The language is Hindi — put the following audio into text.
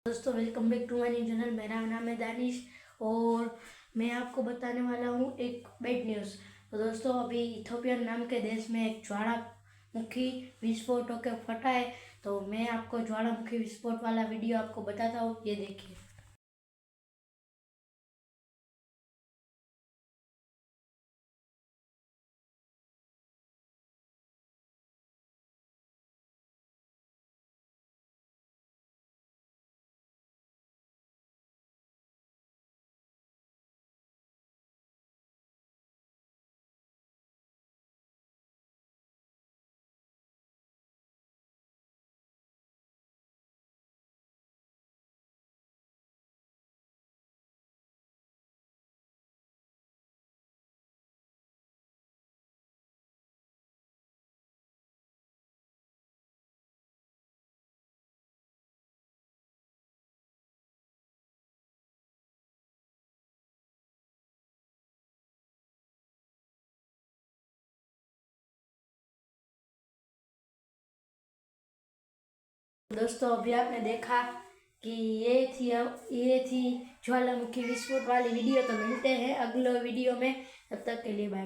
दोस्तों welcome back to my new channel. मेरा नाम है दानिश और मैं आपको बताने वाला हूँ एक बैड न्यूज़। तो दोस्तों अभी इथोपिया नाम के देश में एक ज्वालामुखी विस्फोट होकर फटा है। तो मैं आपको ज्वालामुखी विस्फोट वाला वीडियो आपको बताता हूँ, ये देखिए। दोस्तों अभी आपने देखा कि ये थी ज्वालामुखी विस्फोट वाली वीडियो। तो मिलते हैं अगले वीडियो में, तब तक के लिए बाय।